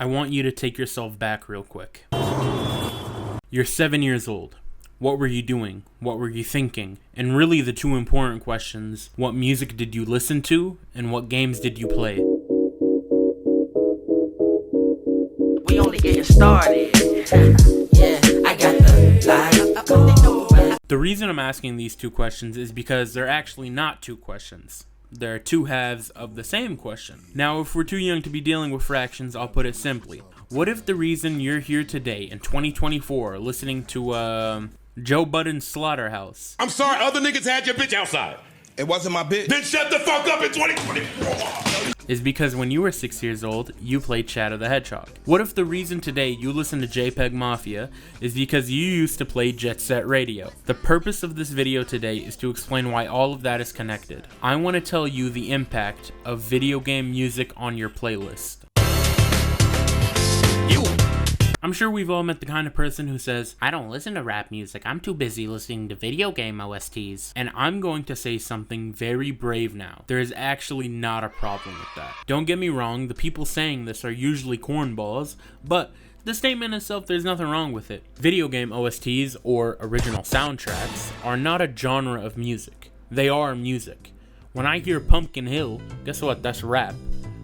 I want you to take yourself back real quick. You're 7 years old. What were you doing? What were you thinking? And really the two important questions, what music did you listen to and what games did you play? We only getting started. Yeah, I got the light. The reason I'm asking these two questions is because they're actually not two questions. They're two halves of the same question. Now, if we're too young to be dealing with fractions, I'll put it simply. What if the reason you're here today in 2024 listening to Joe Budden's Slaughterhouse? I'm sorry, other niggas had your bitch outside. It wasn't my bitch. Then shut the fuck up in 2024. Is because when you were 6 years old, you played Shadow the Hedgehog. What if the reason today you listen to JPEG Mafia is because you used to play Jet Set Radio? The purpose of this video today is to explain why all of that is connected. I want to tell you the impact of video game music on your playlist. I'm sure we've all met the kind of person who says, I don't listen to rap music, I'm too busy listening to video game OSTs. And I'm going to say something very brave now. There is actually not a problem with that. Don't get me wrong, the people saying this are usually cornballs, but the statement itself, there's nothing wrong with it. Video game OSTs, or original soundtracks, are not a genre of music. They are music. When I hear Pumpkin Hill, guess what? That's rap.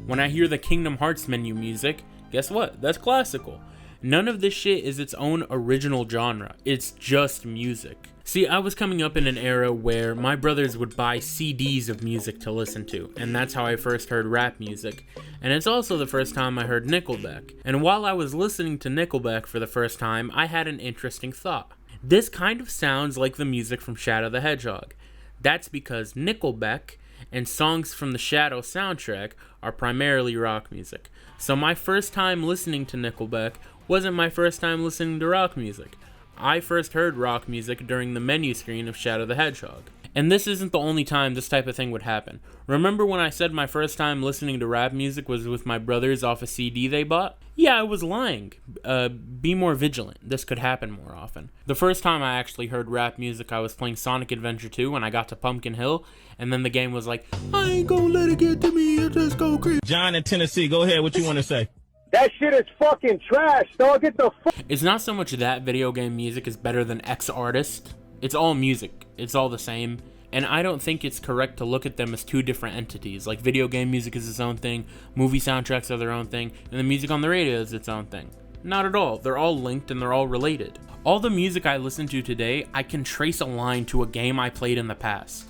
When I hear the Kingdom Hearts menu music, guess what? That's classical. None of this shit is its own original genre. It's just music. See, I was coming up in an era where my brothers would buy CDs of music to listen to, and that's how I first heard rap music. And it's also the first time I heard Nickelback. And while I was listening to Nickelback for the first time, I had an interesting thought. This kind of sounds like the music from Shadow the Hedgehog. That's because Nickelback and songs from the Shadow soundtrack are primarily rock music. So my first time listening to Nickelback wasn't my first time listening to rock music. I first heard rock music during the menu screen of Shadow the Hedgehog. And this isn't the only time this type of thing would happen. Remember when I said my first time listening to rap music was with my brothers off a CD they bought? Yeah, I was lying. Be more vigilant. This could happen more often. The first time I actually heard rap music, I was playing Sonic Adventure 2 when I got to Pumpkin Hill, and then the game was like, I ain't gonna let it get to me, I just go crazy. John in Tennessee, go ahead, what you want to say? That shit is fucking trash, dog. Get the fuck. It's not so much that video game music is better than X artist. It's all music. It's all the same. And I don't think it's correct to look at them as two different entities. Like video game music is its own thing, movie soundtracks are their own thing, and the music on the radio is its own thing. Not at all. They're all linked and they're all related. All the music I listen to today, I can trace a line to a game I played in the past.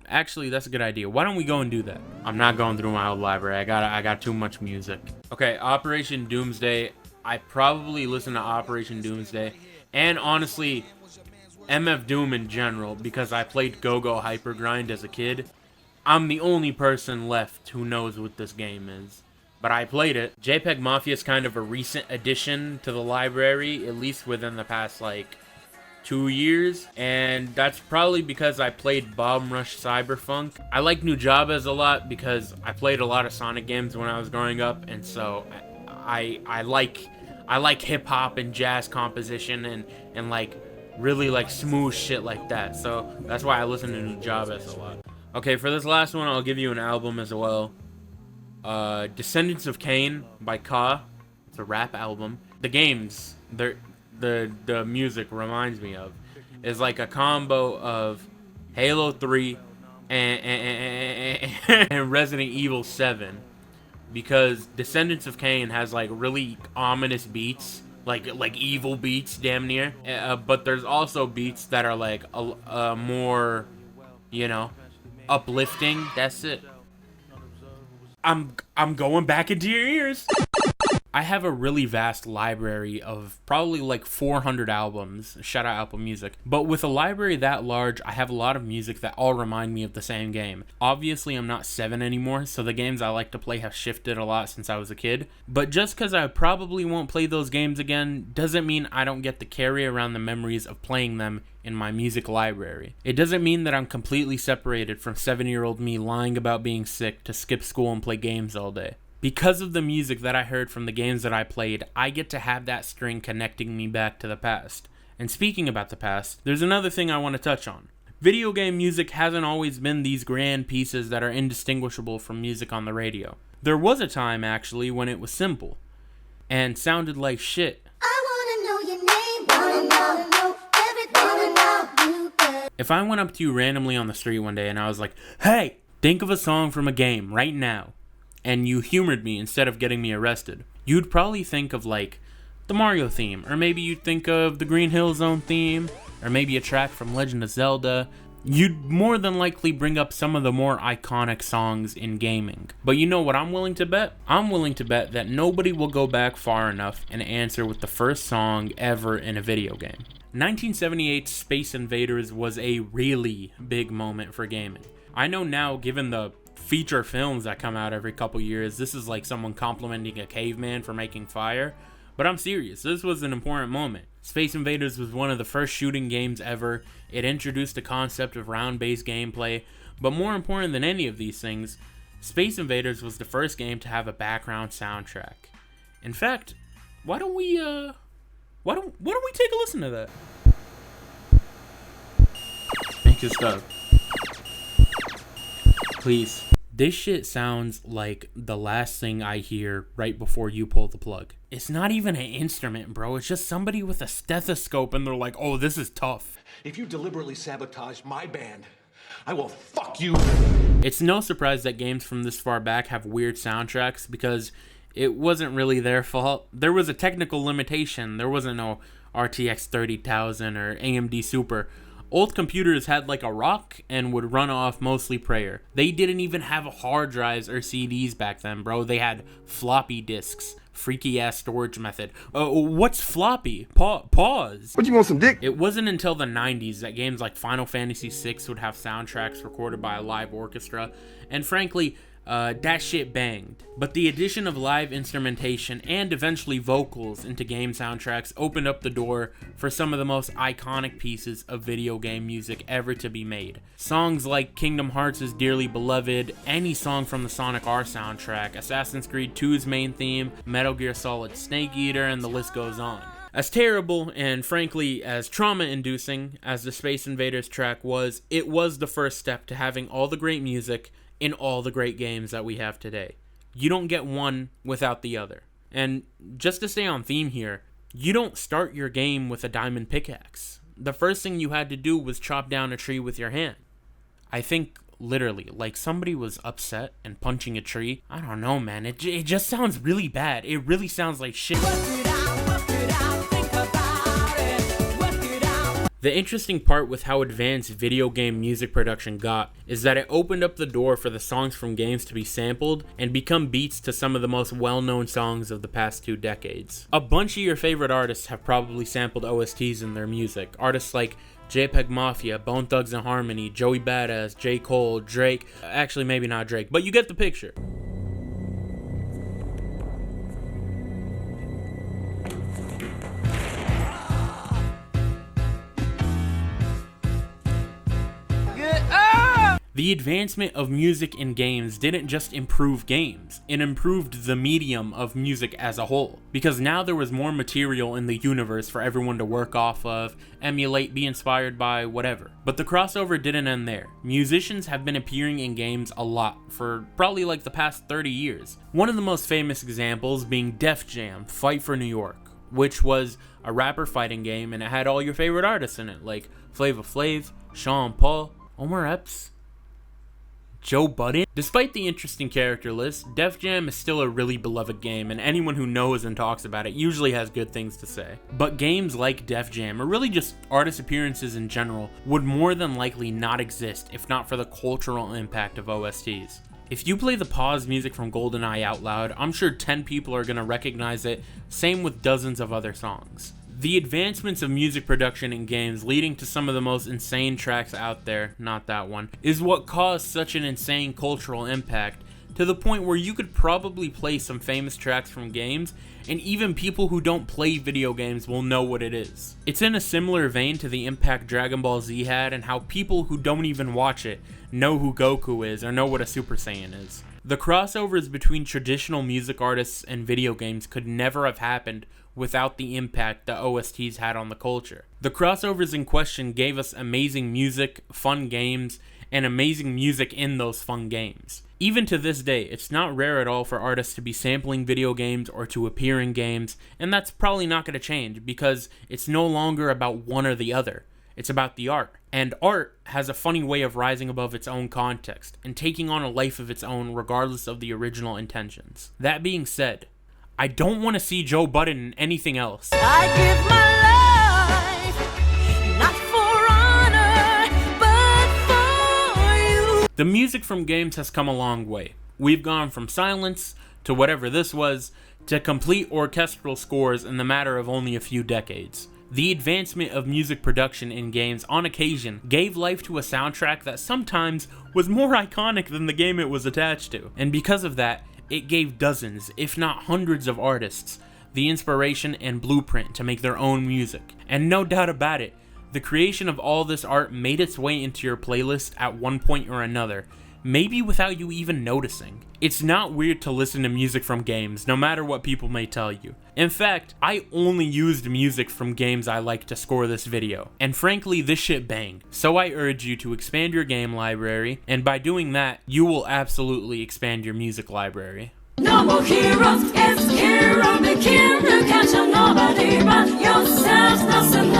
Actually, that's a good idea. Why don't we go and do that? I'm not going through my old library. I got too much music. Okay, Operation Doomsday. I probably listen to Operation Doomsday. And honestly, MF Doom in general, because I played Go-Go Hypergrind as a kid. I'm the only person left who knows what this game is. But I played it. JPEG Mafia is kind of a recent addition to the library, at least within the past, 2 years, and that's probably because I played Bomb Rush Cyberfunk. I like Nujabes a lot because I played a lot of Sonic games when I was growing up, and so I like hip hop and jazz composition and really smooth shit like that. So that's why I listen to Nujabes a lot. Okay, for this last one, I'll give you an album as well. Descendants of Cain by Ka. It's a rap album. The games, the music reminds me of is like a combo of Halo 3 and Resident Evil 7, because Descendants of Cain has really ominous beats, like evil beats damn near, but there's also beats that are more, uplifting. That's it. I'm going back into your ears. I have a really vast library of probably 400 albums, shout out Apple Music. But with a library that large, I have a lot of music that all remind me of the same game. Obviously, I'm not 7 anymore, so the games I like to play have shifted a lot since I was a kid. But just because I probably won't play those games again, doesn't mean I don't get to carry around the memories of playing them in my music library. It doesn't mean that I'm completely separated from 7-year-old me lying about being sick to skip school and play games all day. Because of the music that I heard from the games that I played, I get to have that string connecting me back to the past. And speaking about the past, there's another thing I want to touch on. Video game music hasn't always been these grand pieces that are indistinguishable from music on the radio. There was a time, actually, when it was simple. and sounded like shit. I wanna know your name, wanna know everything about you, girl. If I went up to you randomly on the street one day and I was like, hey, think of a song from a game right now, and you humored me instead of getting me arrested, you'd probably think of like the Mario theme, or maybe you'd think of the Green Hill Zone theme, or maybe a track from Legend of Zelda. You'd more than likely bring up some of the more iconic songs in gaming. But you know what I'm willing to bet? I'm willing to bet that nobody will go back far enough and answer with the first song ever in a video game. 1978's Space Invaders was a really big moment for gaming. I know now, given the feature films that come out every couple years, this is like someone complimenting a caveman for making fire. But I'm serious, this was an important moment. Space Invaders was one of the first shooting games ever. It introduced the concept of round-based gameplay. But more important than any of these things, Space Invaders was the first game to have a background soundtrack. In fact, why don't we take a listen to that? Make it stop. Please. This shit sounds like the last thing I hear right before you pull the plug. It's not even an instrument, bro. It's just somebody with a stethoscope and they're like, oh, this is tough. If you deliberately sabotage my band, I will fuck you. It's no surprise that games from this far back have weird soundtracks because it wasn't really their fault. There was a technical limitation. There wasn't no RTX 30,000 or AMD Super. Old computers had like a rock and would run off mostly prayer. They didn't even have hard drives or CDs back then, bro. They had floppy disks. Freaky ass storage method. What's floppy? Pause. What, you want some dick? It wasn't until the 90s that games like Final Fantasy VI would have soundtracks recorded by a live orchestra. And frankly, that shit banged. But the addition of live instrumentation and eventually vocals into game soundtracks opened up the door for some of the most iconic pieces of video game music ever to be made. Songs like Kingdom Hearts' Dearly Beloved, any song from the Sonic R soundtrack, Assassin's Creed 2's main theme, Metal Gear Solid Snake Eater, and the list goes on. As terrible and frankly as trauma-inducing as the Space Invaders track was, it was the first step to having all the great music in all the great games that we have today. You don't get one without the other. And just to stay on theme here, you don't start your game with a diamond pickaxe. The first thing you had to do was chop down a tree with your hand. I think literally, like somebody was upset and punching a tree. I don't know, man. It just sounds really bad. It really sounds like shit. The interesting part with how advanced video game music production got is that it opened up the door for the songs from games to be sampled and become beats to some of the most well-known songs of the past 2 decades. A bunch of your favorite artists have probably sampled OSTs in their music. Artists like JPEG Mafia, Bone Thugs and Harmony, Joey Badass, J. Cole, Drake. Actually, maybe not Drake, but you get the picture. The advancement of music in games didn't just improve games, it improved the medium of music as a whole. Because now there was more material in the universe for everyone to work off of, emulate, be inspired by, whatever. But the crossover didn't end there. Musicians have been appearing in games a lot for probably like the past 30 years. One of the most famous examples being Def Jam, Fight for New York, which was a rapper fighting game and it had all your favorite artists in it, like Flavor Flav, Sean Paul, Omar Epps, Joe Budden. Despite the interesting character list, Def Jam is still a really beloved game, and anyone who knows and talks about it usually has good things to say. But games like Def Jam, or really just artist appearances in general, would more than likely not exist if not for the cultural impact of OSTs. If you play the pause music from GoldenEye out loud, I'm sure 10 people are going to recognize it, same with dozens of other songs. The advancements of music production in games leading to some of the most insane tracks out there, not that one, is what caused such an insane cultural impact, to the point where you could probably play some famous tracks from games, and even people who don't play video games will know what it is. It's in a similar vein to the impact Dragon Ball Z had, and how people who don't even watch it know who Goku is or know what a Super Saiyan is. The crossovers between traditional music artists and video games could never have happened without the impact the OSTs had on the culture. The crossovers in question gave us amazing music, fun games, and amazing music in those fun games. Even to this day, it's not rare at all for artists to be sampling video games or to appear in games, and that's probably not going to change because it's no longer about one or the other. It's about the art. And art has a funny way of rising above its own context and taking on a life of its own regardless of the original intentions. That being said, I don't want to see Joe Budden in anything else. I give my life, not for honor, but for you. The music from games has come a long way. We've gone from silence to whatever this was to complete orchestral scores in the matter of only a few decades. The advancement of music production in games on occasion gave life to a soundtrack that sometimes was more iconic than the game it was attached to. And because of that, it gave dozens, if not hundreds of artists the inspiration and blueprint to make their own music. And no doubt about it, the creation of all this art made its way into your playlist at one point or another, maybe without you even noticing. It's not weird to listen to music from games, no matter what people may tell you. In fact, I only used music from games I like to score this video, and frankly, this shit banged. So I urge you to expand your game library, and by doing that, you will absolutely expand your music library. No more heroes, it's hero, the king, you catch nobody but yourself, nothing